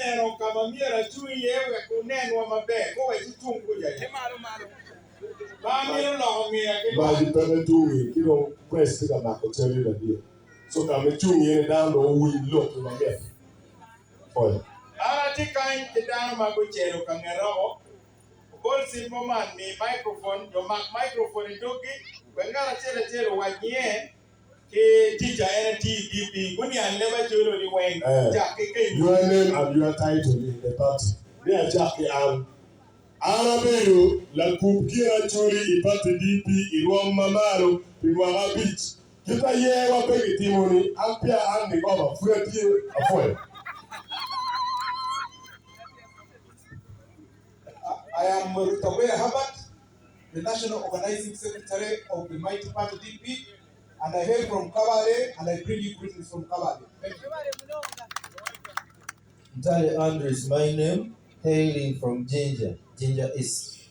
nero kama miera chui yewe kunenwa maber ko wechi tungu ya Bamiro lo ngia ke ba di pele tungi kilo press ka ma ko tele la dia so ka me tungi ne down lo wi lo to ma me oya ara ti kan ke dan ma go chero ka ngero bol simple man ni microphone do microphone dogi ngara chere wa nye ke teacher NTDP kuni anleba choro ni wen ja ke your name and your title in the party me a jackie am Araberu la kubkira churi ipate DP iruwa mamaro iruwa beach. Kita ye wapegi timoni ampia andi baba fureti afoye. I am Rutawe Habat, the National Organizing Secretary of the Mighty Party DP, and I hail from Kabale, and I bring you greetings from Kabale. Thank you. Dali Andrew is my name, hailing from Ginger East.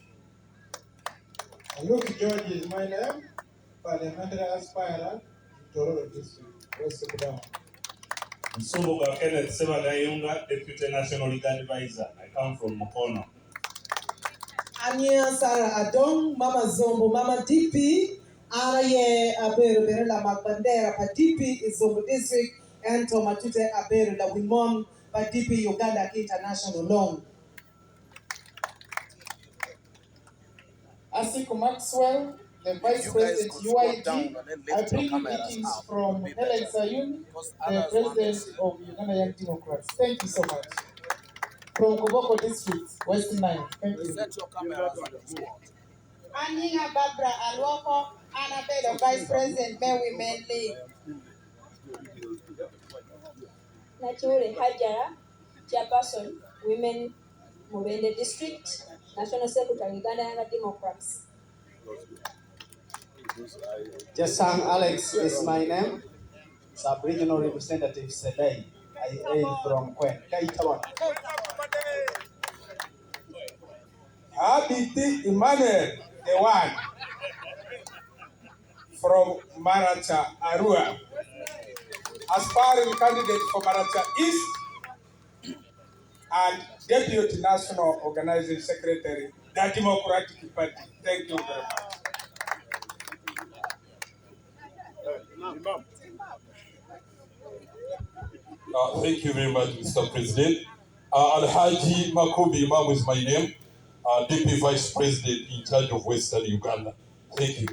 Luke George is my name, parliamentary aspirant in Tororo District, West Sudan. Msumbuka Kenneth Sebagayunga, Deputy National Legal Advisor. I come from Mukono. Anya Sarah Adong, Mama Zombo, Mama DP, Araye Aberu la Magbandera, pa DP is Zombo District, and Tomatute Aberu la Wimon, pa DP Uganda International Loan. Asiko Maxwell, the Vice President UIG, I bring you greetings from Helen Sayun, the President of Uganda Young Democrats. Thank you so much. From Koboko District, West Nile. Thank you. Aninga Barbara Alwoko, Annabelle, Vice President, May Women League. Nachuri Hajara, Chairperson, Women Mubende District, National Secretary, Uganda Young Democrats. Jasang Alex is my name. Sub-regional representative Sedai. I hail from Kwen, Kaitawan. Abiti Emmanuel, the one from Maracha, Arua. Aspiring candidate for Maracha East and Deputy National Organizing Secretary, the Democratic Party. Thank you very much. Thank you very much, Mr. President. Alhaji Makubi Imam is my name, Deputy Vice President in charge of Western Uganda. Thank you.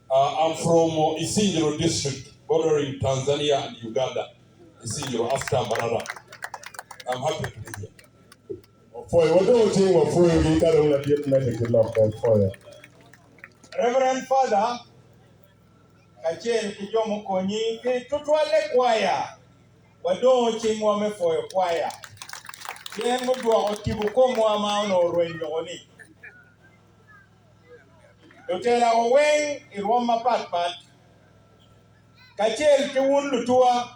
I'm from Isingiro District, bordering Tanzania and Uganda. Isingiro after Marara. I'm happy to be here. For what do you think for you can only get medical law for you? Reverend Father, Kachel Kijomo Konyi, Tutwale Choir, Wado Chingwame for your choir. Yen Mudwa Otibukomo Mano Rwendoni. Dotela Oweng, Iroma Patpat, Kachel Kiwun Lutua,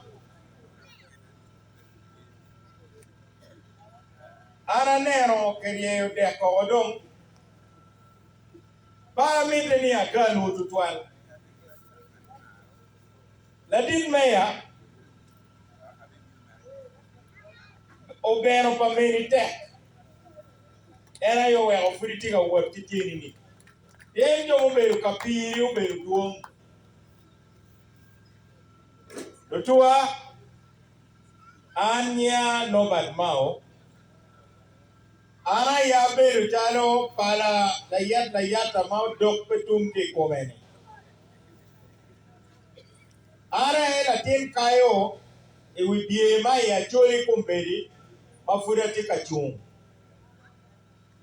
Aranero, Kerio de Kodong, Paramideni Agalu Tutuan. Ladin Maya, Obero Pamini Tech, and I aware of reading a word to Tini. Then you will Capi, you will do the tour Anya Nobad Mao. Ana Yabe Rutano, Pala, Layata Mao, Dok Petum Komeni. Ana Latin Kayo, it will be a Maya Jolly Kumbedi, Mafuda Tikachum.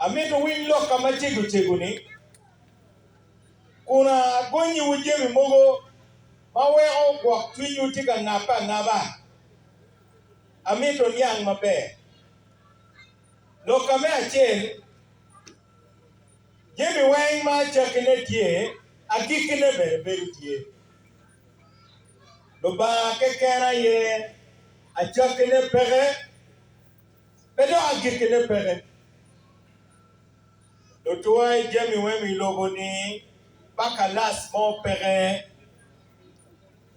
I made a win lock a Machigu Cheguni. Kuna Goni Ujemi Mogo, Mawe Ogwak, Twin Utica Napa Nava. I made on young Mabe. Lokame a chain. Jimmy Wang ma chakinet ye, a kikine very ye. Loba kekera ye, a chakine pere, bedo a kikine pere. Lotuai Jimmy Wang logo ni, baka last more pere.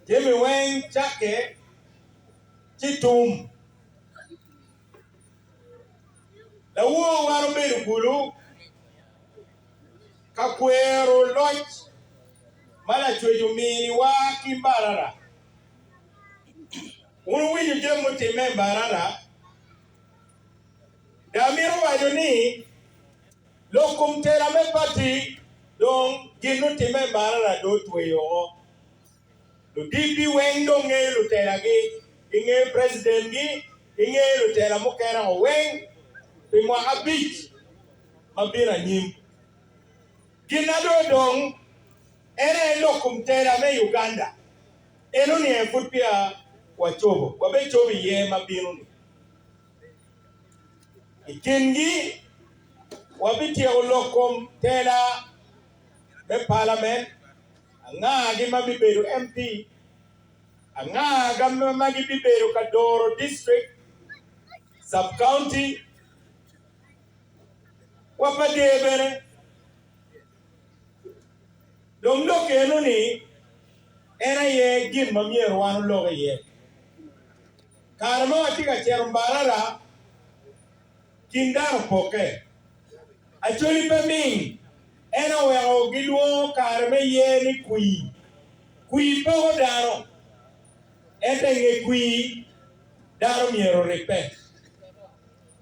Jimmy Wang chake, chitum, La wo waro bedo gulu ka kwero loch mana chwejo mini wa kimbarara. Unu winyo jemo time barara. Damiro wajo ni lokum tera me pati dong ginu time barara do tweyo. Lo DP weng dong nge lo tera gi inge president gi inge lo tera mo kera weng pimo abich mabira nyim. Ginado dong ere lokum tera me Uganda. Eno ni efutpia wachobo. Wabe chobi ye mabino ni. Ikingi wabitia lokum tera me parliament. Anga gima biberu MP. Anga gama biberu Kadoro district. Sub-county. Wapadebere. Lomlo keno ni era ye gin mamier wanu loge ye. Karama atika cherumbarara kindaro poke. Acholi peming ena weo giluo karame ye ni kui. Kui pogo daro. Ete nge kui daro miero repe.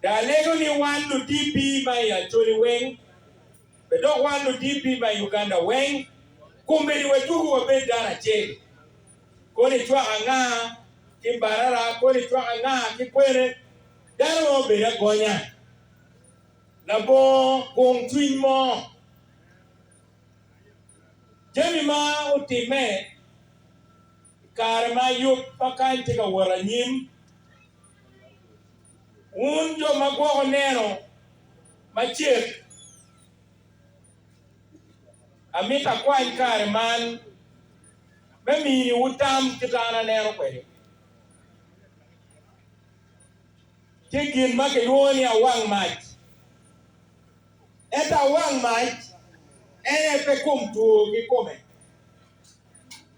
Da lego ni wandu DP by acholi weng. Bedo wandu DP by Uganda weng. Kumbe ni wetugu wabe dara cheli. Koni chwa anga kimbarara, koni chwa anga kikwere. Daro mo beda gonya. Labo kong twin mo. Jemi ma utime karma yuk pakan tika waranyim. Unjo magwako neno machik. Amita kwa karman memini utam kitana neno kweli. Kigin make yuoni ya wang mach. Eta wang mach ene pe kumtu kikome.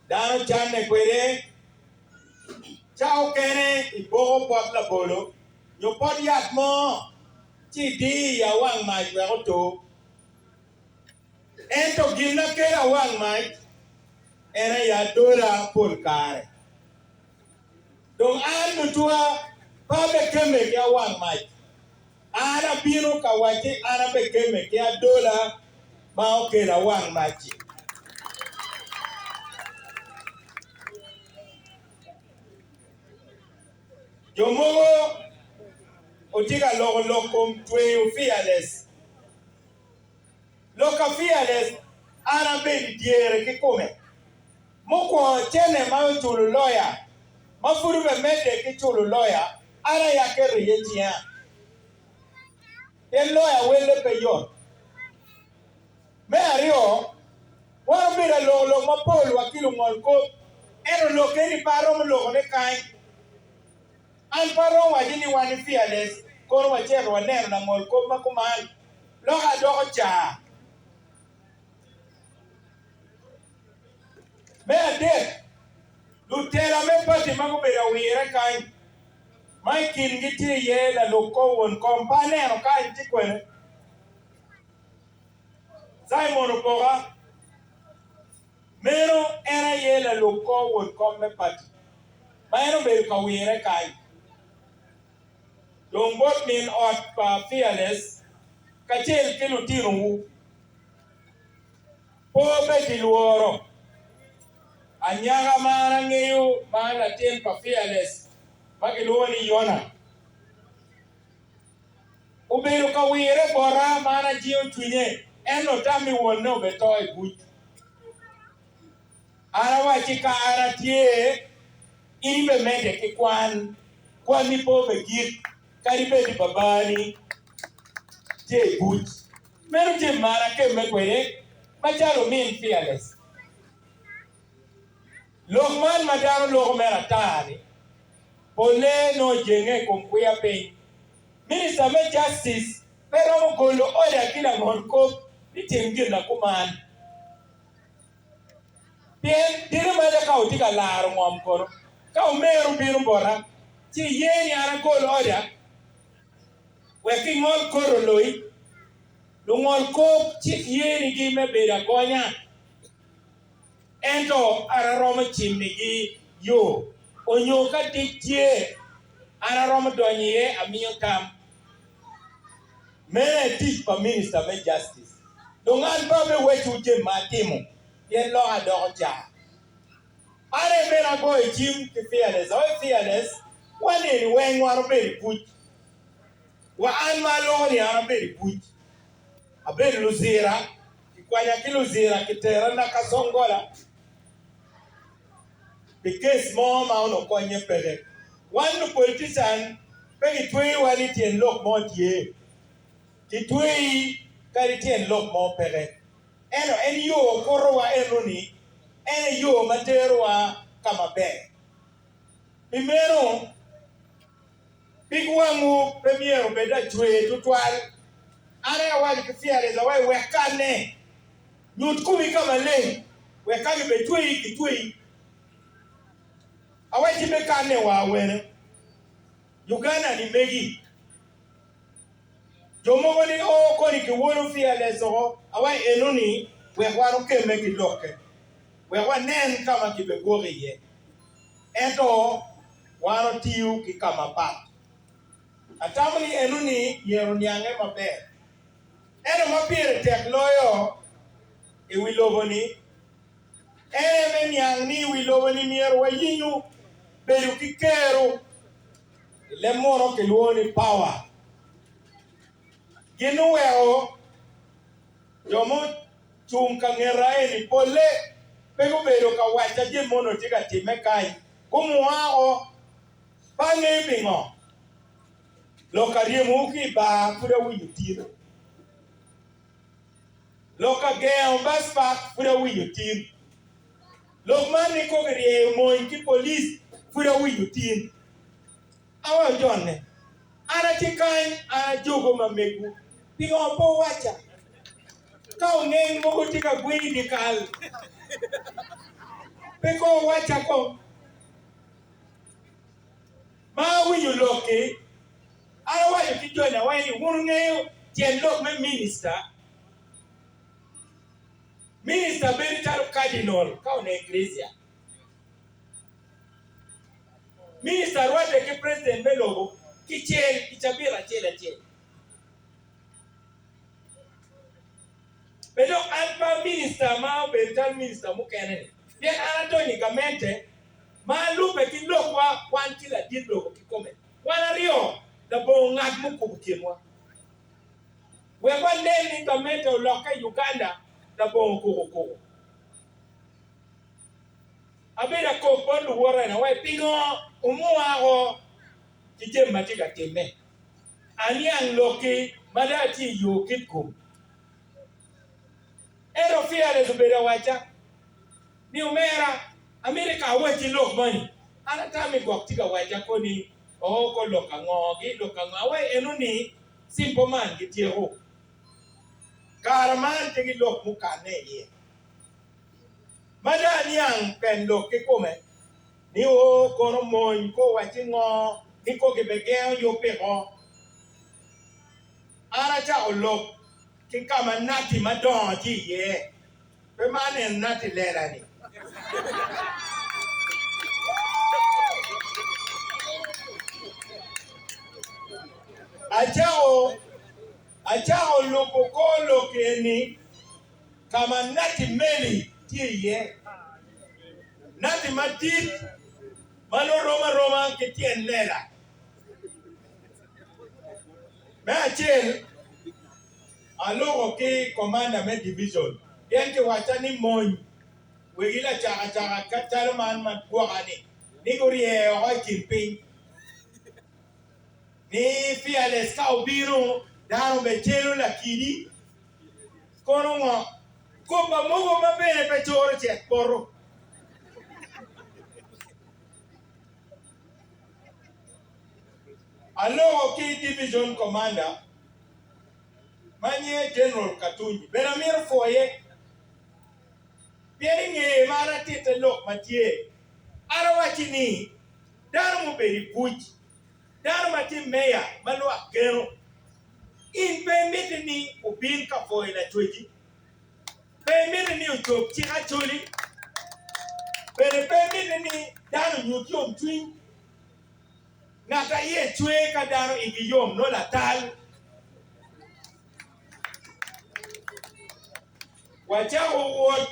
Dano chane kwere. Chao kene ibogo pot la bolo. Yo pot yak mo. Chidi ya wang mach weko to. Ento gimna kera wang mach. Ene ya dora pol kare. Dong anu tua pabe keme kia wang mach. Ana bino kawachi ana be keme kia dola mao kera wang mach. Yomogo otiga lokom tweyo fearless. Loka fearless ana be diere kikome. Moko chene mao chulu lawyer. Mafuru be mede ki chulu lawyer. Ana yakere yetia. El lawyer wele pe yon. Me ario. Wan bira lo mapol wakilu ngolko. Ero lokeni paro mlogo ne kai. An paro wajini wani fearless. Koro wachero wanero na ngolko makuman. Loga doko cha. Me adek. Lutela me pati makubira wire kai. Mai kingiti ye la loko won kompanero kai tikwene. Simon Opoga. Mero era ye la loko won komme pati. Maero beru kawire kai. Longbot min ot pa fearless. Kachel kilu tinu. Po beti luoro. Anyaga mana ngeyu mana ten pa fearless. Magiluoni yona. Uberu kawire bora mana jiyo twinye. Eno tami wono betoy buch. Ara wachika ara tie. Ibe mede kikwan. Kwa nipo begit. Karibe di babani. Tie buch. Meru je mara ke mekwere. Machalo min fearless. Lokman madaro loko mera tani. Pole no jenge kumpuya pay. Minister me justice. Pero mo golo oya kila ngolko. Nitingi na kuman. Bien, diri maja ka utika laro ngom kono. Ka umeru biru bora. Chi yeni ara golo oya. Working all coroloi, Lungol Cope, Chick Yeri me Beda Gonya, Ento Araroma Chimney, yo, Onyoka Dick Araroma Donye, a meal tam. May teach for minister make justice. Don't ask Bobby where to Jim Matimo, yet law a dog jar. I never go a Jim to fearless or fearless, one in when you are very good. Well, I'm my lord, you are very good. A very Luzera, Quayaki Luzera, Kiterana Casongola. The case more amount of Quanya Pele. One politician, pay 20 and look more dear. The 20 carry and look more pele. And you, Korowa Enoni, and you, Materwa, Kamabe. Primero, big one premier beda chwe tutwal. Ana wali kifia za wai wekane. Nyut kumi kama le. Wekane betwe kitwe. Awai jimekane wa wene. Uganda ni megi. Jomo ni o koni kiwonu fia lezo. Awai enoni wekwano ke megi loke. Wekwa nen kama kibegori ye. Eto wano tiu ki kama pat. Atamani enuni yero nyange maber. Eno mapire tek loyo e wiloboni. Ene nyang ni wiloboni mier wa yinyu beru kikero le moro ke luoni power. Ginu weo jomo chung kangera ni pole pego beru ka wacha jimono tika time kai. Kumuao pange bingo. Lokarie muki ba kuda wiyutiro. Loka geo bas pa kuda wiyutiro. Lokman ni kogrie mo inki police kuda wiyutiro. Awa jonne. Ana chikai ana jogo mamegu. Pingo po wacha. Kau ngeng mogo tika gweni di kal. Peko wacha ko. Ma wiyu loke. Ana wayo kijona wayo wunu ngayo jen lok me minister. Minister beri taru cardinal kau na iglesia. Minister wate ke president melogo kichel kichabira chela. Pero alpa minister ma berital minister mukene. Bien anatoni gamente ma lupe ki lokwa kwan kila didlo kikome. Wana rio da bo ngad mukubukienwa. Wewa neni gamente uloka Uganda da bo kukuku. Abeda ko bondu wora na wai pingo umuwa ho kije matiga teme. Ani ang loki madati yo kitkum. Ero fiare zubeda wacha. Ni umera Amerika wati lok money. Ana tami gwaktika wacha koni ko loka ngogi enuni simple man gitiero. Karaman tegi lok mukane ye. Madani yang pen lok ke kome. Ni o kono moin ko wati ngo ni ko gebegeo yo pego. Ana cha olok kikama nati madon ti ye. Pe mane nati lera ni. Achao lopokolo keni kama nati meli tiye nati matit malo Roma ketien lela machel alogo ke commander me division yente wachani mon wegila chaka katalo man matwani nigorie o kimping ni fearless ka obiro daro bechelo la kidi kono ngo kopa mogo mabene pechoro che porro alo ki division commander manye general Katunyi benamir foye bieringe mara tete lok matie arawachini daro mo beri puj daro mati meya malo akero In payment ni ubin ka for in a tweety. Payment ni uchop chika chuli. Payment ni dano nyukium twin. Nata ye chwe ka dano igiyom no la tal. Wachawo wot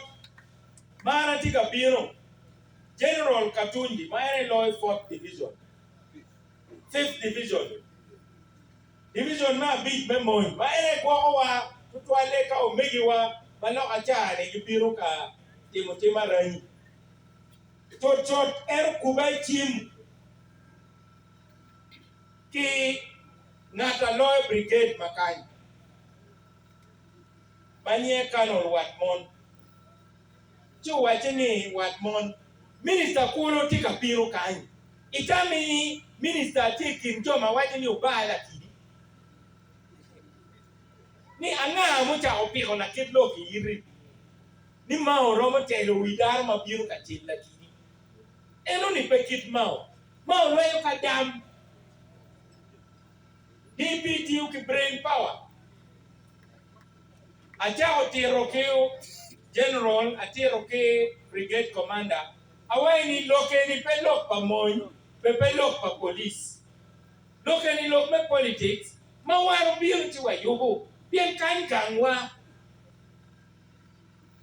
mana tika biro. General Katunji, my law 4th division. 5th division. Division na big memory. My kwa tutwale ka omegiwa malo achane gibiro ka timotima rani. Chot kubai chim ki nata law brigade makany. Manye kanol watmon. Chu wacheni watmon. Minister kulo tika biro kanyi. Itami minister tiki njoma wacheni ubala kidi. Ni anga mucha opiko na kitlo ki yiri. Ni mao romo telo widar ma biro ka chilla kidi. Eno ni pekit mao. Mao loyo ka dam. DPTU ki brain power. Acha otiro keo general, atiro ke brigade commander. Awai ni loke ni pelok pa moy, pelok pa police. Loke ni lok me politics. Mawaro biro tiwa yobo. Bien kan kangwa.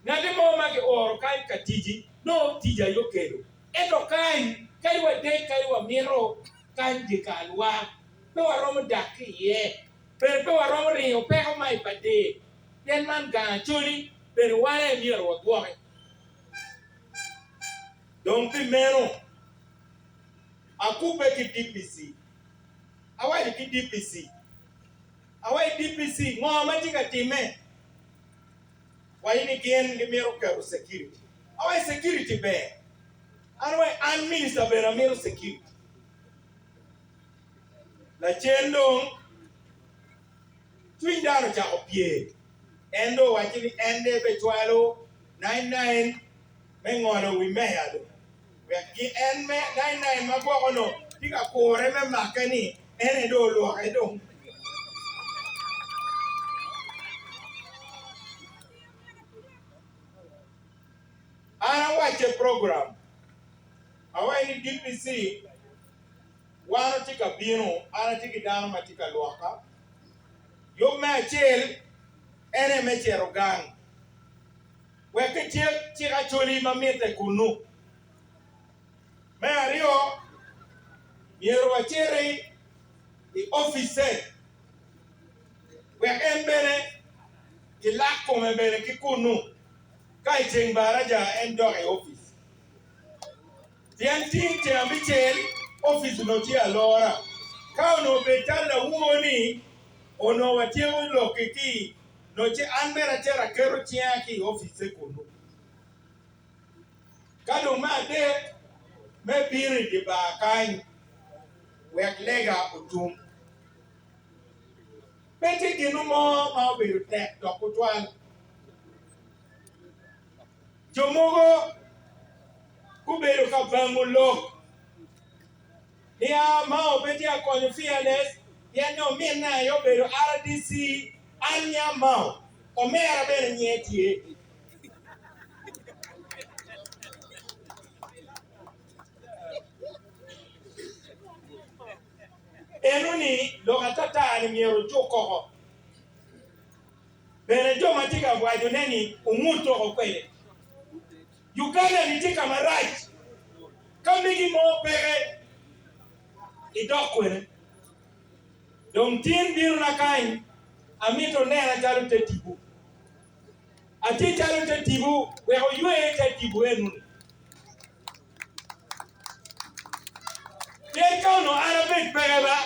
Nade mo mage oro kan katiji. No tija yokero. Eto kan kaiwa de kaiwa miro kan di kalwa. Pe waromo daki ye. Pe waromo rinyo pe ko mai pade. Yen man gan chuli. Pe wale miro wagwake. Don't be mero. Akupe ki DPC. Awai ki DPC. Awai DPC. Ngo matika time. Waini kien gimero karu security. Awai security be. Anway an minister be ramiro security. La chendo twin dano cha opie. Endo wachini ende betualo 99 mengono wi meyado. Ki en me 99 maboko no tika kore me makani ene do lo edo. Ana wache program. Awai ni DPC wana tika bino, ana tika dano matika luaka. Yo me chel ene me chero gang. Weke chika choli mamete kunu. Me ario yero wachere the officer. Weke embele kilako mebele kikunu. Kai cheng baraja endo e office. Tianting che ambichel office no tia lora. Kao no betala uoni ono watiemu lokiki no che anbera chera kero chiaki office kunu. Kado ma de me biri di ba kai wek lega utum. Peti ginu mo ma biru tek dokutwan. Jomogo kuberu ka bangulo. Nia mao beti ya konyo fearless. Yano mina yo beru RDC anya mao. Omera bere nyetie. Enuni lokatata ni miero joko. Bere jo matika waju neni umuto okwele. Uganda ni tika right. Kamigi mo pere idokwele. Dong tin biru na kain amito nera chalu tetibu. Ati chalu tetibu weko yue tetibu enuni. Yeka no Arabic pere ba.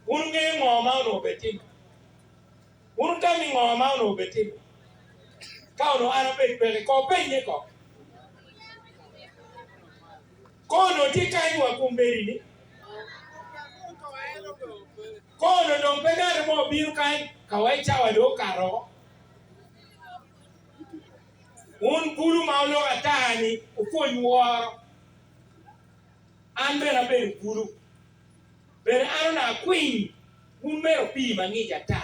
Unge ngoma no betim. Untami ngoma no betim. Kao no Arabic pere ko penye ko. Kono tikai wa kumberi ni. Kono dong pegar mo biru kai kawai chawa do karo. Un puru maulo atani ufonyu war. Anbe na beri puru. Beri ano na queen un mero pi mangi jata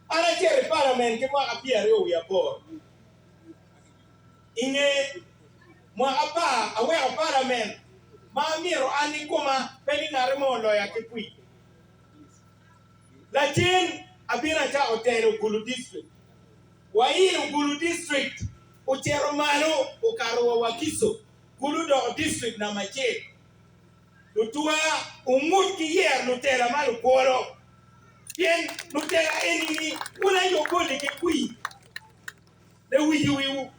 ana chere parliament ke ma apia ro ya bor inge mo apa awe parliament ma miro ani kuma peni ngare mo lo ya kipui lakin abina cha hotel Gulu district wa hii Gulu district uchero malo ukaro wa kiso Gulu do district na mache lutua umuti yer lutela malo polo yen lutela enini una yogole ke kui le wiji wiu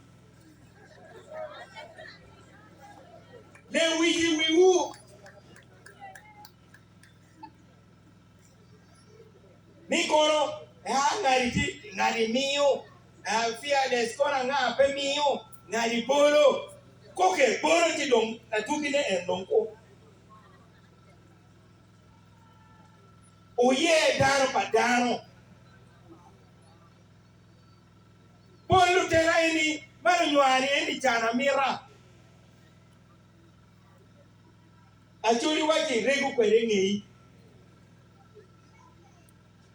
Nikoro, ngari miyo, fearless kona nga pe miyo, ngari bolo. Koke bolo ti dong na tukine en dongko. Oye dano pa dano. Bolo tera eni, mano nyuari eni chana mira. Achuri waji regu kwere ngei.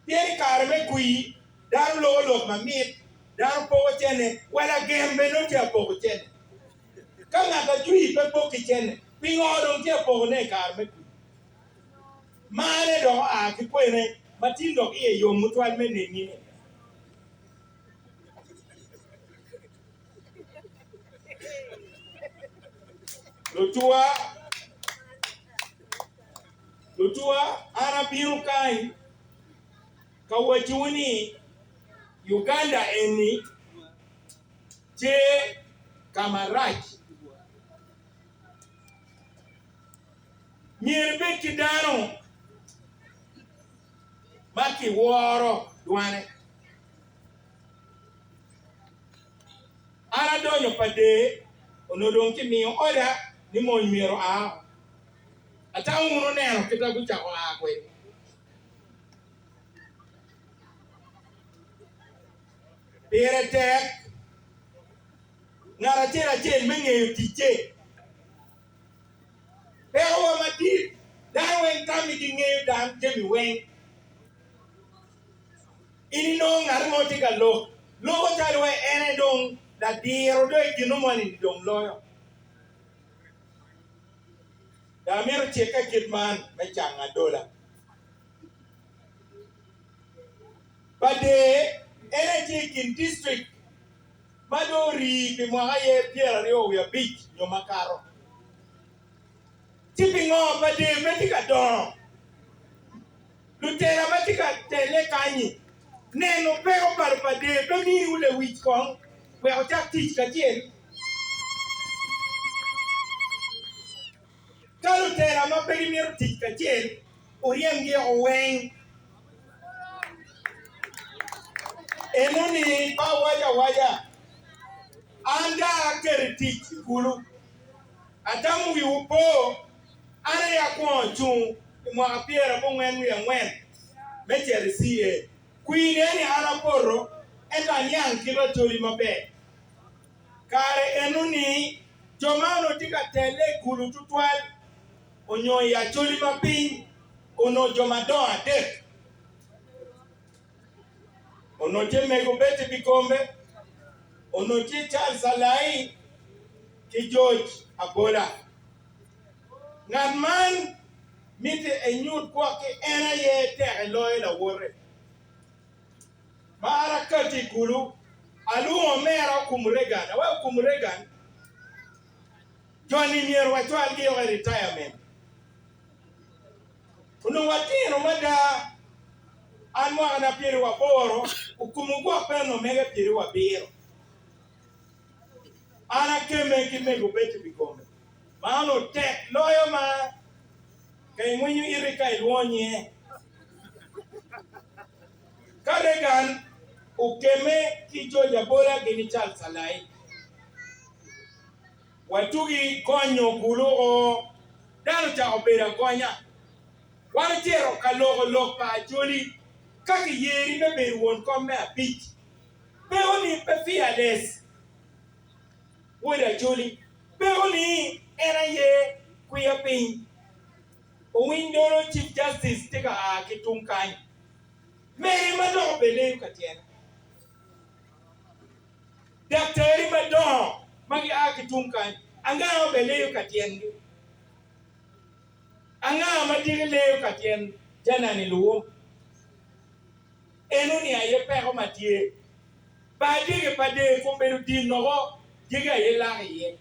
Tieri karme kui, dano lo mamit, dano pogo chene, wala gembe no tia pogo chene. Kanga ka chui pe pogo chene, pingo dong tia pogo ne karme kui. Mane do a ki kwene matindo iye yo mutwal meneni lutua ana biru kai kawajuni Uganda eni je kamaraj nyerbe kidano maki woro duane ana donyo pade onodon ki mi oda ni mo nyero a ata uno neno kitabu cha kwa kwe pere tek ngara tera chen menge tiche pero wa mati dan wen kami di nge dan jemi wen ini no ngar mo tiga lo tari we ene dong da diro do ginu mani dong loyo da mero cheka kitman me changa dola bade ene chikin district madori bi mo aye piera rio ya beach yo makaro tipingo bade metika don lutera metika tele kanyi neno pero par bade do ni ule wich kong we o tak tich ka jen kalu tera ma pegi mero tich ka jen oriem ge owen enuni ba waja anda kere tich kulu atamu wi upo ana ya ko chung mo apiera mo ngwen mechere sie kuine ni ana porro eta nyang kiro tori mabe kare enuni jomano tika tele kulu tutwal onyo ya tori mapin ono jomado adek ono temego bete bikombe ono ti Charles Salai ki George Abola ngad man mite enyut kwa ke ena ye te loye la wore mara kati kulu alu omera kumregan awa kumregan Johnny Mier wachwal gi o retirement uno watino mada anwa ana pieri wa boro ukumu kwa peno mega pieri wa biro ana keme kimego beti bikombe maano tek loyo ma kay mwenyu iri kay luonye karegan ukeme kijoja bora gini Charles Salai watugi konyo kulo dano cha obera konya wanachero kalogo lokpa joli kaki yeri me beru won komme a beach beoni pe fearless woda joli beoni era ye kuya pin O window Chief Justice take a kitunkai. Mary Madon believe Katien. Dr. Madon, Magi Akitunkai, Anga believe Katien. Anga Madiri Leo Katien, Janani Luo. Enuni aye père Mathieu. Padi pade kumberu di no, diga yela ye.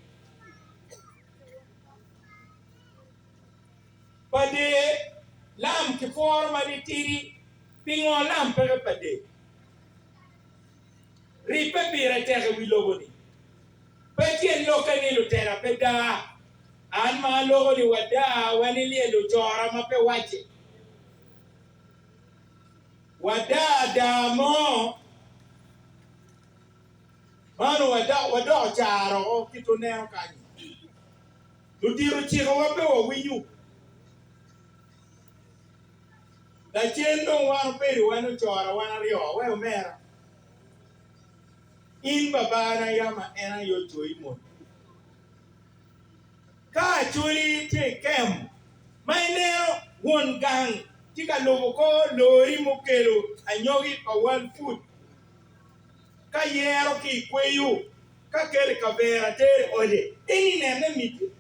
Pade lam ki forma di tiri, pingo lam pere pade. Ripe pire terre wilogoni. Petien lokani lo terra peda. An ma logo ni wada wani lo jora ma pe wache. Wada da mo manu wada charo o kitu neo kanyi. Lutiru chiro wape wa winyu. Da chendo wanu peri wanu chora wana rio we umera. In babana yama ena yo chui mo. Ka chuli te kem. Maineo won gang. Tika logo ko lori mokelo anyogi a one food. Ka yero ki kweyu. Ka kere kavera tere ode. Ini nene miti.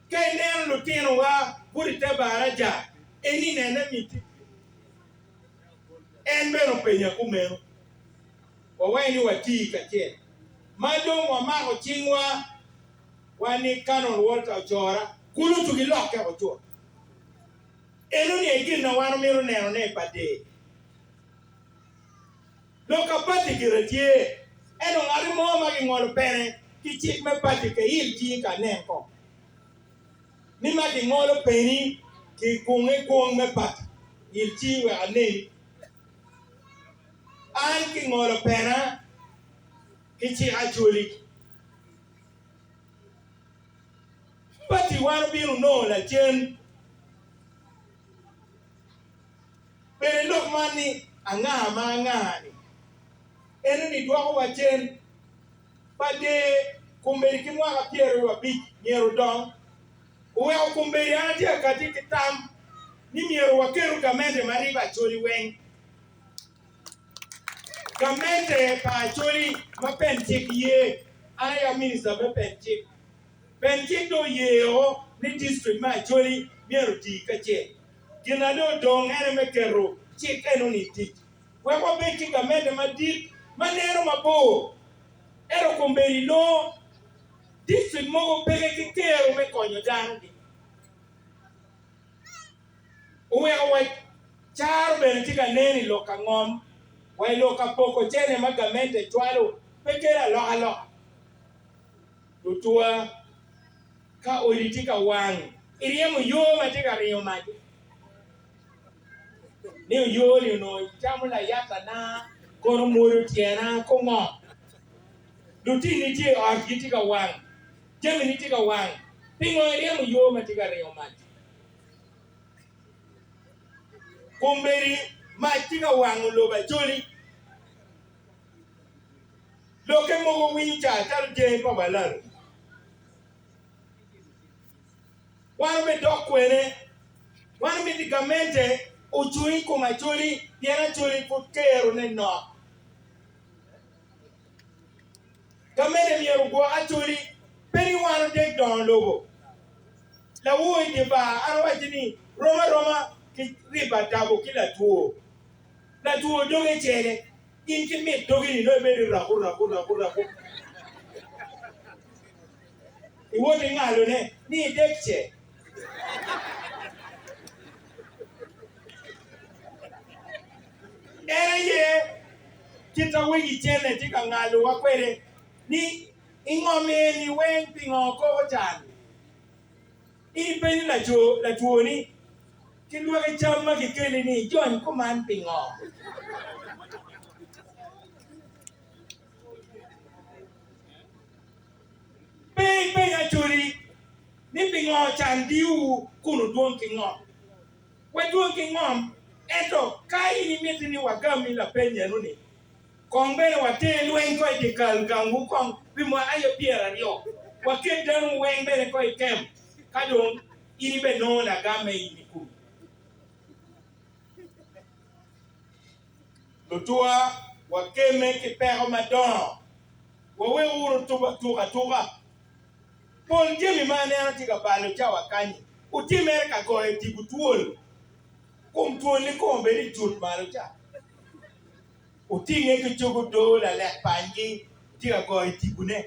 Ke nene lutino wa puri te baraja. Ini nene miti. Enbero penya kumero. Waweni wati kache. Madom wa mako chingwa. Wani kanon wota chora. Kulu tukiloke wachua. Enu ni egin na wano miro nero ne pade. Loka pati kiratie. Eno ngari mo magi ngolo pene. Kichik me pati ke hil jinka nenko. Ni magi ngolo peni. Ki kunge kung me pati. Hil jiwe ane. An ki ngolo pena. Kichik achuli. Pati wano biro no la chen. Pero lok mani anga mangani. Enu ni dwako wachen. Pade kumberi kimwaka pieru wa big nyeru dong. Uwe kumberi anatia katika tam. Ni mieru wakeru kamende mariba choli weng. Kamende pa choli mapenchik ye. Ana ya minister mapenchik. Penchik do ye o ni district ma choli mieru di kache. Ginado dong ene mekeru. Chik enu ni dik. Weko beki kamende madik. Manero mabo. Ero kumberi no. District mogo pege kikero me konyo dano di. Uwe awa charo bene tika neni loka ngom. Wai loka poko chene magamente chwalo. Pekera loka loka. Tutua ka uli tika wangi. Iriemu yo matika riyo maji. Niyo yo ni no. Chamula yata na. Kono muru tiena kongo. Luti ni tie arki tika wangi. Jemi ni tika wangi. Pingo iriemu yo matika riyo maji. Kumberi matika wangu loba choli. Loke mogo wincha tal je pa balar. Wanu me dokwene. Wanu me digamente uchui kuma choli. Diana choli kutkeru ne no. Kamene mieru gwa acholi. Peri wanu dek don logo. La uwe diba anwa jini. Roma ki riba tabo kila tuo. La tuo doge chene. Inki me doge ni no beri raku. Iwote ngalo ne. Ni dekche. Ye kita wigi chene tika ngalo wakwere ni ingome ni wen pingo ko jan I peni la tuo ni kilwa ke chama ke kele ni John ko man pingo pe ya churi ni pingo chan diu kunu duon kingo we duon kingo eto kai ni meti ni wagami la penya nuni Kongbe wate luen ko di kalgangu kong bimo ayo biera rio. Wake dan weng bene ko ikem. Kadung iribe no na game iniku Lutua wakeme kipero madon wawe uru tuba pon jemi mane anatiga balo cha wakanyi utimer ka goe tibu tuol kum tuol ni kombe ni jut malo cha utinge kichugu do la le panji tiga goe tibu ne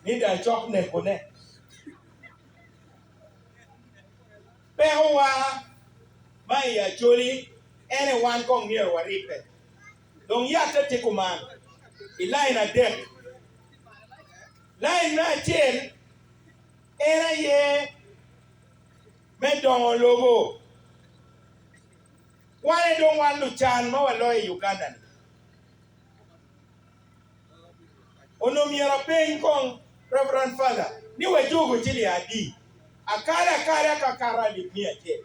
ni da chok ne kone pero wa mai ya choli anyone kong near waripe dong yata tikuman ilai na dek lai na chen era ye medon logo wale don wan luchan ma walo e Uganda ono miera pen kong Reverend Father ni wajugo chili adi akara kakara lipnia che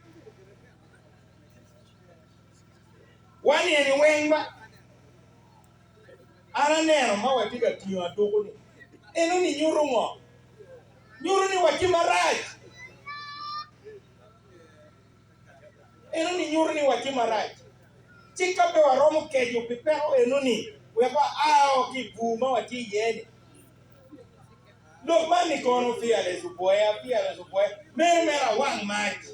wani eni wengba ana neno ma watiga tiyo adugo ni eno ni nyuru ngo nyuru ni wachima raj eno ni nyuru ni wachima raj chika pe waromo kejo pipeo eno ni weko ao kibuma wachi yene look mani kono fearless boy mera wang match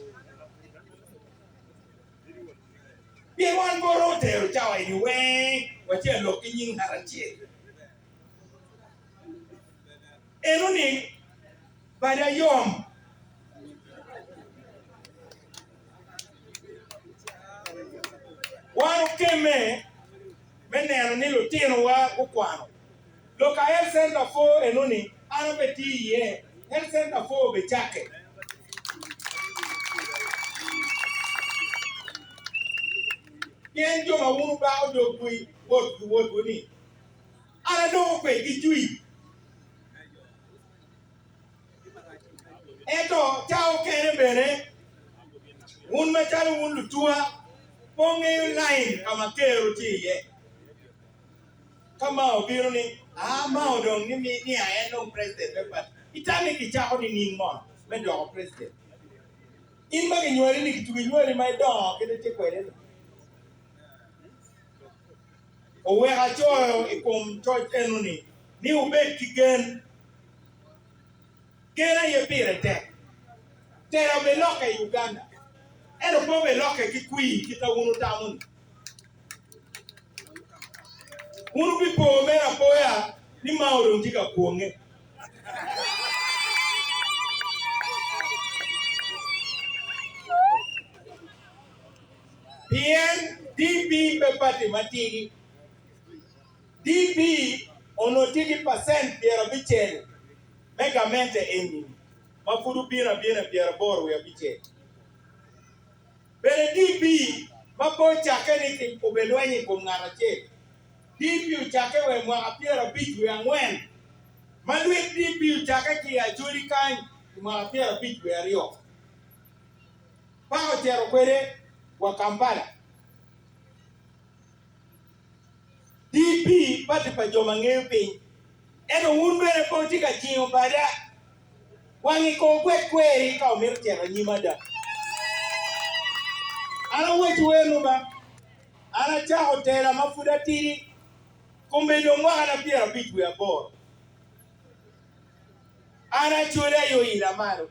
Bien wan goro tero chawa ini weng wachi look inying harachi eno ni bada yom wano keme meneno ni lutino wa kukwano look a health center for eno ni ano beti ye health center for be chake yen joma wunu ba odo kui wot ni ana do kwe gijui eto chao kene bene un machalo un lutua ponge line kama kero tiye kama obiro ni ma odong ni aeno president but itani kichako ni ningon medo president in ba nyori ni kitu nyori mai do kede te kwere o we ha cho ikom church enuni ni ubet kigen kera ye pire te tera be loka Uganda ero po be loka kikui kita unu tamun unu bi po mera poya ni mauro ndika kuonge bien DP be pati matigi DP onotigi percent biera bichel megamente eni mafuru bira biera boru ya bichel bere DP mapo chake ni obelwenyi kumngara che DP chake we mwa biera bichu ya ngwen malwe DP chake ki ajuri kan mwa biera bichu ya rio pao tero kwere wa Kampala DP pati pa joma ng'eyo piny eno un bere po tika jiyo bada wangi ko kweri ka omir tero nyimada ana wetu wenu ba ana chaho tera mafuda tiri kumbe do mwana pia bitu ya bor ana chule yo ila maro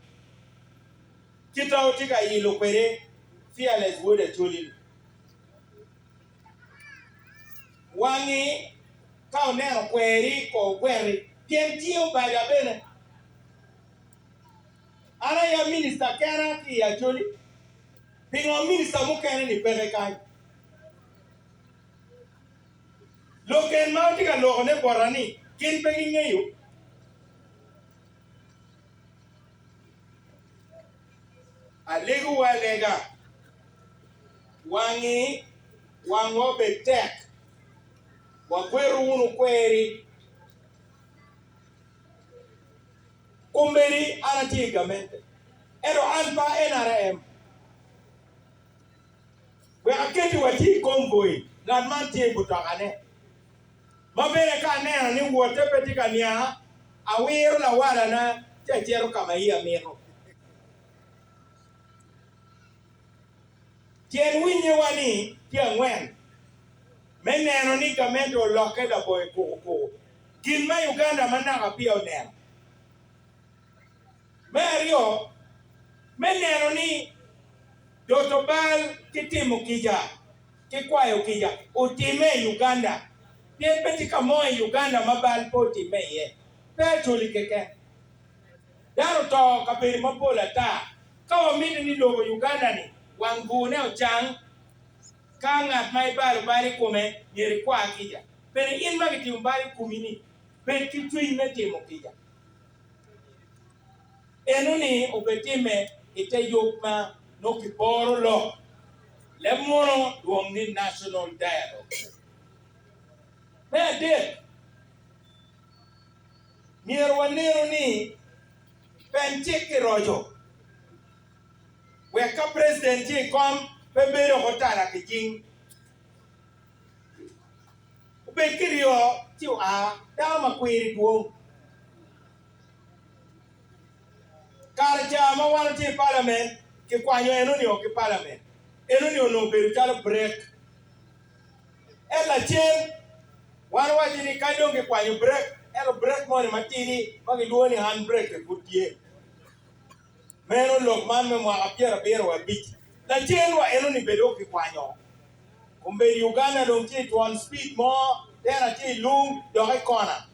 kita otika yilo kwere fearless wode chuli wangi ka oneno kweri ko kweri tien jiyo bada bene ana ya minister kera ki ya chuli pingo minister mukene ni pere kai loken mauti ka lokone borani kin pegi ngeyo alegu walega wangi wango betek wakweru unu kweri kumberi anatiigamente ero anpa NRM we aketi wati convoy nan mantie butagane mabere ka nena ni wote petika nia awiru la wala na chechero kama hii amiro Tien winye wani tia ngwen. Meneno ni kamendo loke da boy ko. Gin ma Uganda mananga pia oneno. Mario meneno ni Dotobal kitimo kija. Kikwayo kija. Utime Uganda. Tien peti kamoe Uganda mabal poti meye. Petuli keke. Daro to kapiri mapola ta. Kawa midi ni logo Uganda ni. Wangune ochang. Kanga mai bal bari kome yeri kwa kija. Pero in magiti umbari kumini. Pero kitui metimo kija. Enuni obetime ite yukma no kiporo lo. Lemono duomni national dialogue. Mea dek. Nierwanero ni penchiki rojo. Weka president ye kom pebero hotara kijing. Ubekirio tiu a dama kwiri duom. Karja mawanti parliament ki kwanyo enuni o ki parliament. Enuni o no beru chalo break. Ela chen wan wajini kaido ki kwanyo break. Elo break mo ni matini magi duoni hand break kutie. Meno lok man me mwa apiera bero wa biti. La chen wa enuni bedo ki kwanyo. Kumbe Uganda don't take one speed more, then I take loom, the right corner.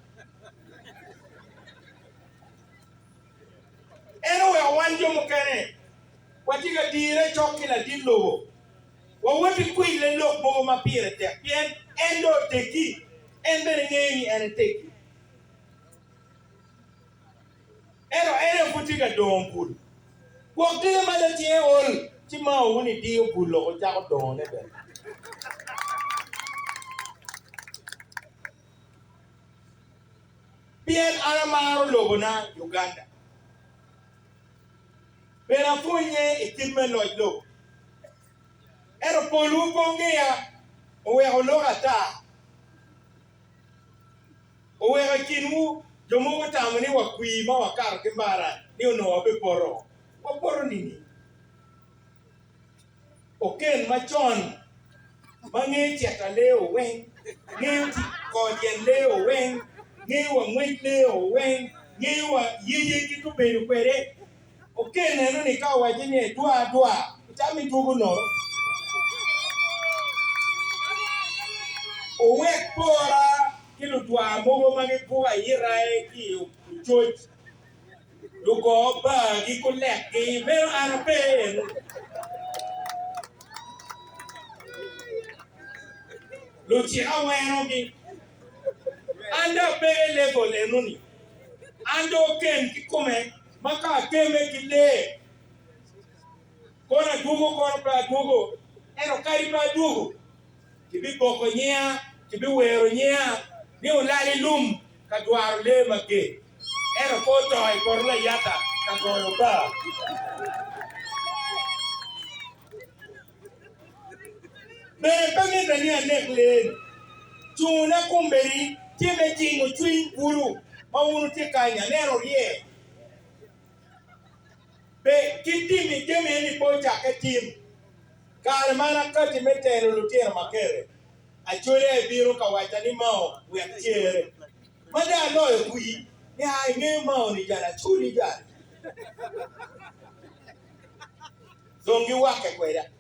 Anyway, one jumukane. What you got the chocolate at the logo? Well, what the queen and look over my period there? Bien, end of the key, and then again and take it. And I putting a dome pool. What did the mother dear old Timao when it deal pool or jack down? Bien, Aramaro logo na Uganda. Belafunye equipment like low. Ero polu pongea owe ologa ta. Owe kinu jomo tamani wa kuima wa kar kimbara ni ono abe poro. Wa poro nini? Oken machon mange cheta leo wen. Nge kodien leo wen. Nge wa mwit leo wen. Nge wa yeye kitu beru kwere. Oken eno ni kawa jine dua. Itami tugu no. Owe pora kilo dua mogo magi puga irae ki uchoj. Lugo ba gi kulek ki mero arape. Luchi aweno ki. Anda pe level enuni. Ando ken ki kome maka keme ki le. Kona dugo kona pra dugo. Ero kari pra dugo. Kibi boko nyea, kibi wero nyea. Ni ulali lum kadwaro le mage. Ero koto ay korla yata kagoyo ba. Me pangi tani anek le. Tuna kumberi time jingo chui buru. Maunu te kanya nero rie. Be kitimi keme ni pocha ketim. Kale mana kati metero lutera makere. Achore biro kawaita ni Mao we achere. Mada loyo kui. Ni hai nge Mao ni jana chuli jana. Zongi wake kweda.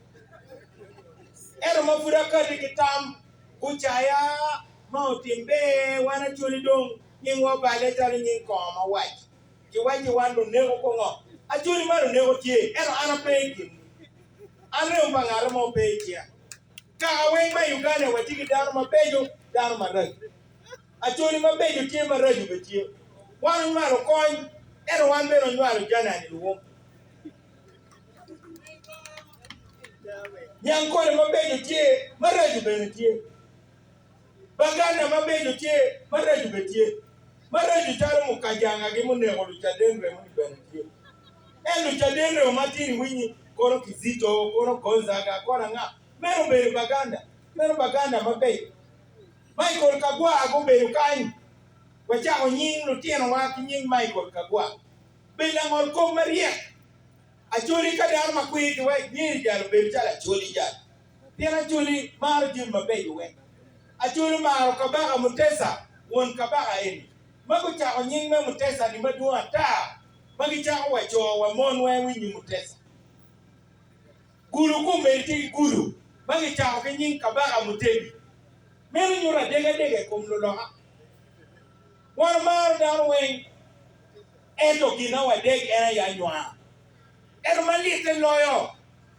Ero mafura kati kitam kuchaya Mao timbe wana chuli dong nyingwa bale tali nying koma waji. Kiwaji wando nego kongo. Achuri maru nego tie. Ero anapeki. Ane umpangara mo peki ya. Kawe ma Uganda watiki dano mabejo dano maraju. Achuri mabejo tie maraju betie. Wanu nwaro kony. Ero wan bero nwaro jana ni luwom. Nyankole mabejo tie maraju benetie. Baganda mabejo tie maraju betie. Maraju talo mukajanga gimu nego luchadengre muni benetie. Luchadengre umatiri winyi kono Kizito, kono Gonzaga, kono nga. Mero beru Baganda mabejo. Michael Kagwa ago beru kanyi. Wacha onying lutien waki nying Michael Kagwa. Bila ngol ko mariek. Acholi ka dar ma kwi ki we nyiri jal ber jal acholi jal. Pien acholi mar jim ma be we. Acholi mar ka ba mutesa won ka ba eni. Mago cha nying me mutesa ni madu ata. Magi cha wa cho wa mon we wi mutesa. Guru ku meti guru. Magi cha ka nying ka ba mutebi. Mero nyura dege kum lo ha. War mar dar we eto gina wa dege era ya nywa. Ero malite loyo.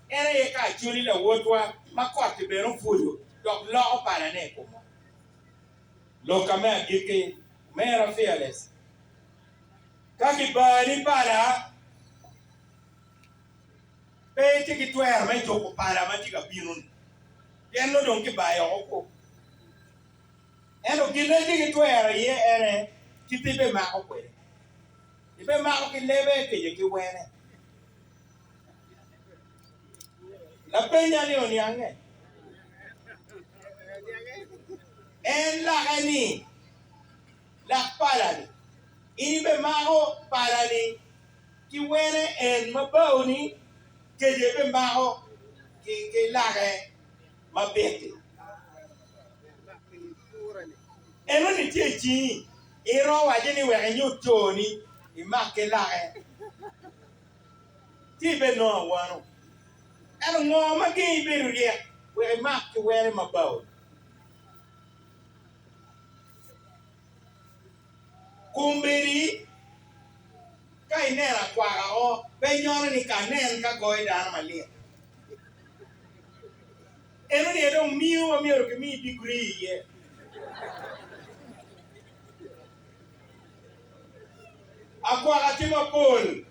Era ye ka chuli la wotwa makoti bero fuyo. Dok lo para ne ko. Lo kama gike Mao Fearless. Kaki bani para pe tiki twer me joko para ma tika binun. Yen no don ki bayo ko. Eno gine tiki twer ye ere kitibe ma ko kwere. Ibe ma ko ki lebe ke ye ki wene. La peña ni oni ange. En la gani. La para ni. Ibe ma ko para ni. Ki wene en maboni ke ye be ma ko ki la ge mabete. Eno ni tiechi iro wajeni we nyutoni imake lae tibe no wano eno ngo magi biru ye we make we mabao kumbiri kai nera kwaga o be nyoro ni kanen ka goida malia eno ni edo miu ke mi degree ye akwa atima pol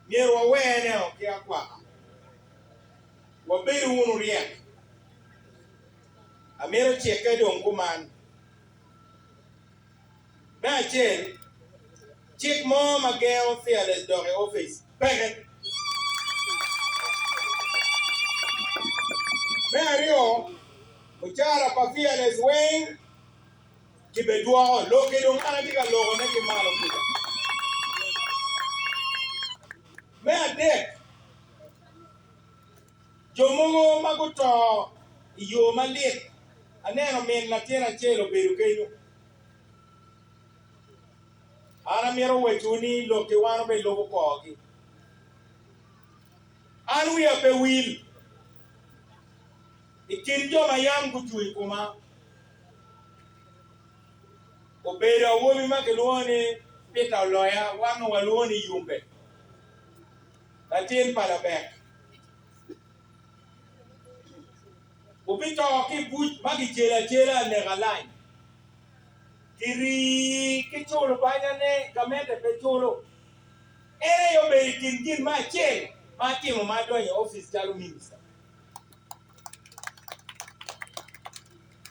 Nero wene o kia kwa. Wabiru unu riek. Amiro cheke dongu man. Na chen. Chik mo Mao Fearless dore office. Pege. Me ario. Muchara pa Fearless wing. Kibe dua o. Loke dong anatika logo neki malo kita. Me adek. Jomungo maguto. Iyo malit. Aneno men latena chelo beru kenyo. Ana miro wechuni loke wano be logo kogi. Anu ya pe will. Ikinjo mayam kutui kuma. Obeda womi makeluoni pita loya wano waluoni yumbe. Latin palabek. Ubito ki buj magi chela negalai. Kiri kicholo banyane kamete pecholo. Ere yo be kin ma chel. Ma timo ma doye office jalu minister.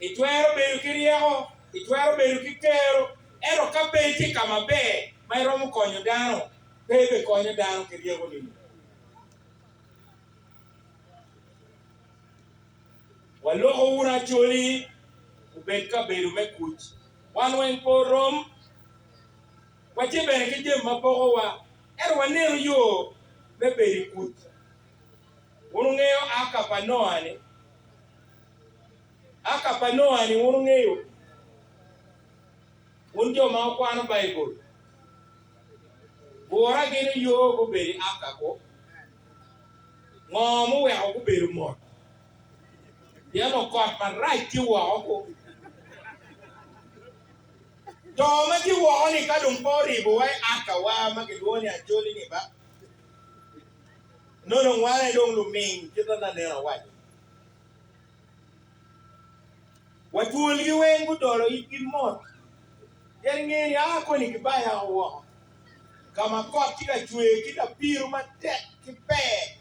Itwero beru kiriego. Itwero beru kikero. Ero kapeti kama be. May romo konyo dano. Bebe konyo dano kiriego lini. Waloko una choli. Ubeka beru me kuch. Wanwen po rom. Wachibe kije mapoko wa. Ero wanero yo. Me beri kuch. Unungeo akapanoane. Akapanoane unungeo. Unjo maukwano Bible. Bora gini yo kuberi akako. Ngomu we ako kuberi mo. Yano kot man right kiwa ako. Toma kiwa oni kadumpori buwai akawa makiluoni ajoli ni ba. Nono wane dong luming kita na nera wajo. Watuuli wengu dolo ikimot. Yengi ako ni kibaya huwa. Kama kot kika chwe kita piru matek kipe.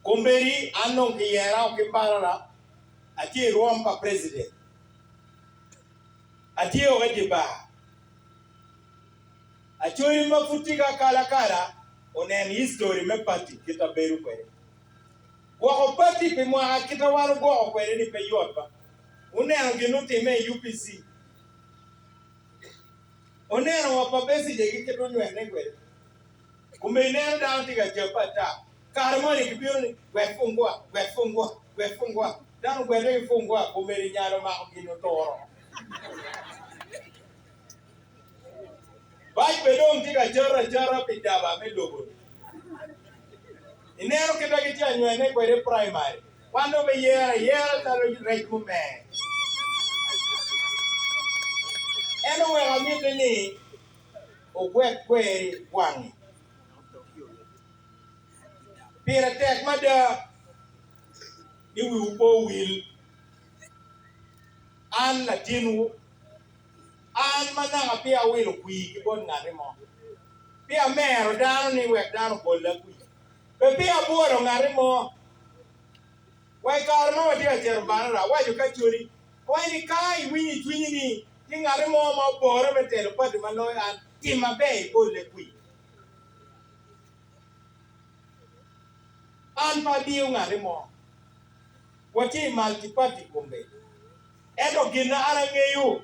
Kumberi anong kiyera o kiparala. Ati ruampa president. Ati o gediba. Achori mafutika kala. Onen history me party kita beru kwere. Wako party pe mwa kita waru go kwere ni pe yotba. Onen ginuti me UPC. oneno wa pabesi de gi keto nywe ne kwere kumbe ne down tiga jepata karmoni kibioni we fungwa dan gwere fungwa kumbe ni nyalo ma ogino toro bai pedong tiga jara pidaba me logo inero kita kita nywe ne kwere primary quando be yera taro right mume eno we amite ni ogwe kwere wangi pira tek mada ni wi upo wil an la tinu an mana pia wil kwi bon ngare mo pia mero dano ni wek dano bolla kwi pe pia buoro ngare mo wai kar no dia ter banara wai ka churi wai ni kai wini twini ni ti ngare mo ma boro me ter pa de malo an ti ma be bolle kwi an pa diu ngare mo wati multi party kumbe edo gina ara ngeyu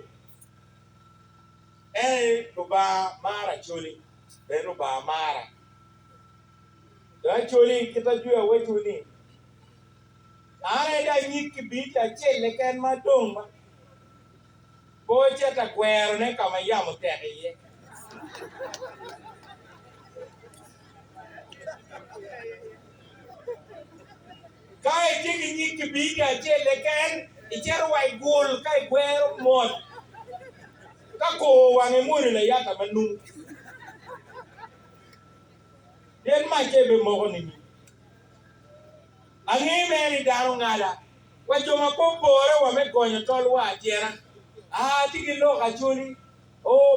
ruba mara chuli ruba mara da chuli kita jua we chuli ara da nyik bita chele kan ma dong ma bo cheta kwero ne kama yamo teke ye kai tiki nyik bita chele kan ichero wai gol kai kwero mon kako wange muri na yata manu den ma chebe mo ni angi meri daro ngala wajoma popore wa me gonyo tol wa tiera tiki lo ka chuli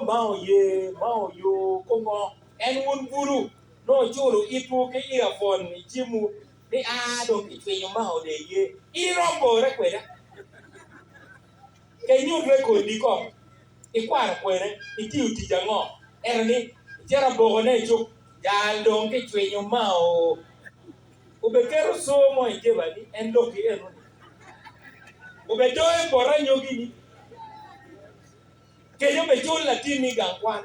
mao yo kongo en un buru no churu ipu ke earphone ni chimu ni do kitwenyo mao de ye irobore kweda ke nyu record ko ikwar kwere itiu tijango erni jera bogone chuk jal dong ke twenyo mao ubekero somo ijebani en loki enu ubedoe bora nyogini kenyo bechul latini gangwan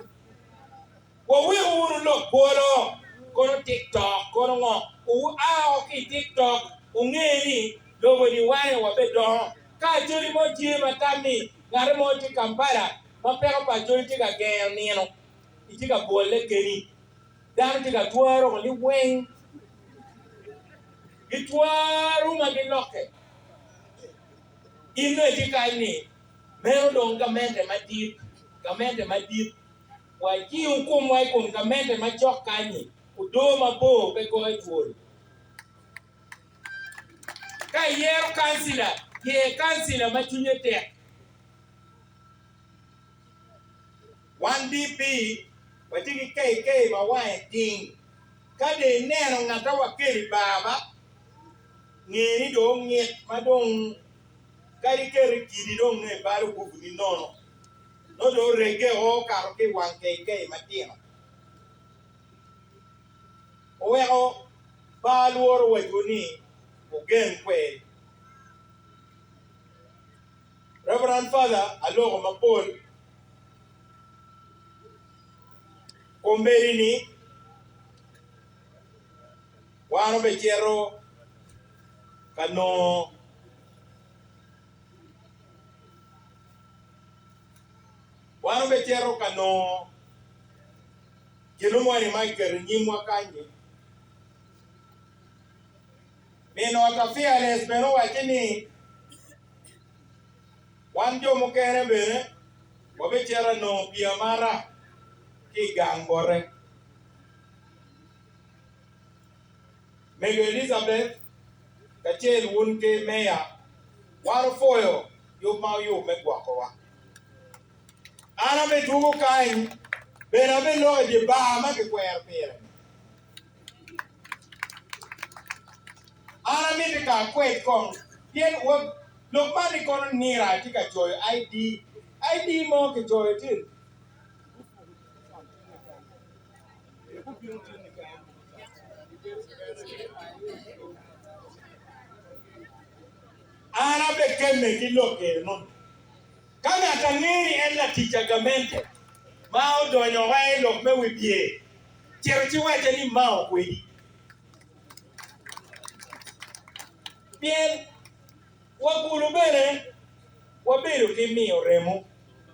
wo wi uru lo bolo kono TikTok kono ngo ki TikTok ungeni logo ni wane wabedo ka jori mo ji matami ngare mo ti Kampala mapero pa jori ti ga gel nieno ti ga bolle keni dan ti ga tuaro ni wen gitwaru magiloke ino ti kaini mero dong gamente madit wa ji hukum wai kum gamente machok kanyi udoma bo pe go etwol ka yero kansila machunye tek 1DP watiki KK ma wae ting kade neno ngata wakeli baba ngeni do nget madong kari keri kiri dong ne baru bubu ni nono no do rege o karo ke wan KK matino o baluoro wajuni ugen kwe Reverend Father alogo mapol komberi ni wano bechero kano kilumwa ni Michael nyimwa kanye meno atafia lesbeno wachini wanjo mukere bene wabechera no piamara ki gangore Mego Elizabeth kachel wun ke meya waro foyo yo ma yo megwako wa ana be dugo kain bena be lo di ba ma ke kwer pere ana mi ka kwet kon yen wo lo mari kon nira ti ka joy ID mo ke joy ti ana be kenne ki lo ke no kana taniri en la tichagamente Mao donyo wai lok me wibie. Chero wache ni Mao kwedi. Bien, wagulu bene, wabedo kimi remo.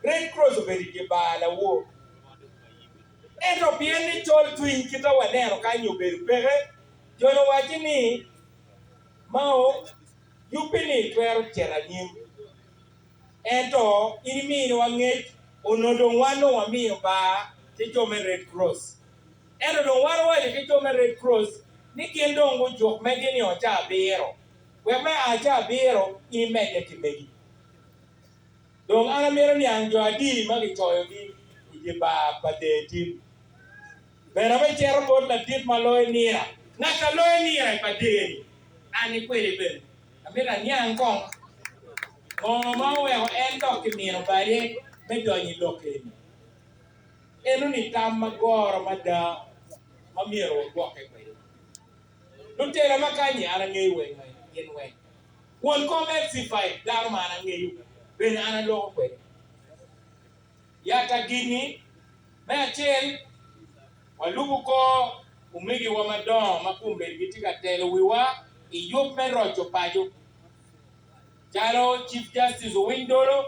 Red Cross obedi ki bala wo. Ento bien ni chol twin kita wanero kanyo bedo pere. Jono wachi ni Mao yupini twero chera nyim. Ento inimi no wanget onodo wano wamiyo ba tichome Red Cross. Ento do wano waje tichome Red Cross ni kendo ngo jok megini ocha biro. Weme acha biro imege kimegi. Dong ana mero ni anjo adi magi choyo gi ba padeti. Bera me chero bod la dit maloy nira. Ngata loy nira padeni. Ani kweli ben. Amira nyang kong. Mama we en dok miro bare me donyi lokeni. Eno ni tam magoro mada mamiro gwoke kweli. Nutera makanyi ana ngewe ngewe. Won comment sifai dar mana ngeyu. Ben ana loko kweli. Yata gini me achel walubu ko umigi wa madon makumbe gitika telo wiwa iyop me rocho pajo. Chalo Chief Justice Windoro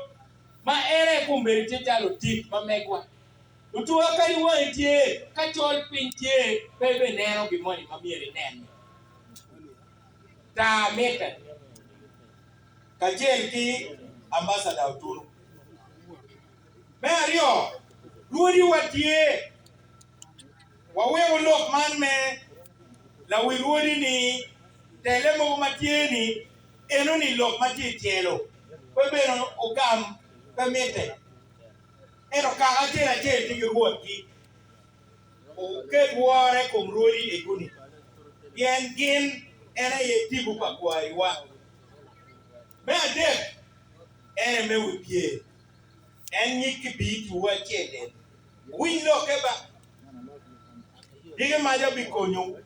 ma ere kumbe chalo tik ma megwa. Utuwa kari wantie kachol pintie bebe neno gimoni mamiere neno. Ta meta kajel ki ambassador Uturu. Me ario Ludi watie wawe ulok man me la wirudi ni telemo matieni eno ni lok matie tielo. Bebe ogam pemete. Eno kagatera jel tigi ruoti. Ke wore kum ruodi eguni. Yen gin ena ye tibu pakwai wa. Me adek ene me wipie. En nyiki bi tuwa chede. Windo keba. Dige maja bi konyo.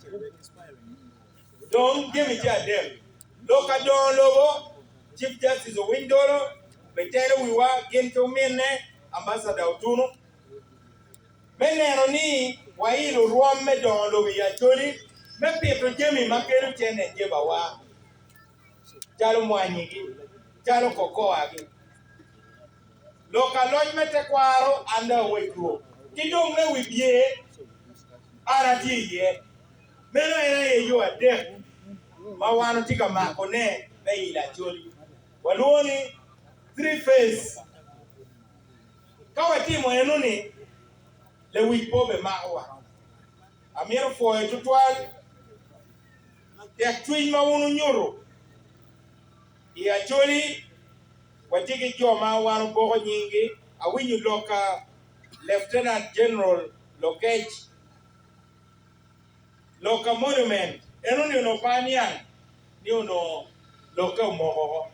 Don give me adek. Loka don logo. Chief Justice Windoro. Betero wiwa gento mene. Ambassador Uturu. Meneno ni wailo ruom me don logo ya chori. Me pieto jemi makero chene jeba wa. Chalo mwanyigi. Chalo kokoa gi. Loka loj mete kwaro anda wekro. Kidong ne wibie arati ye. Meno ena ye yo adek. Mawano tika makone me ila choli. Waluoni 3 phase. Kawa timo eno ni le wipobe mawa. Amiero foe tutwal. Tek twin mawunu nyuro. Ya choli watiki joma wano boko nyingi awinyu loka Lieutenant General Lokech loka monument eno ni unopanian ni uno loka umoho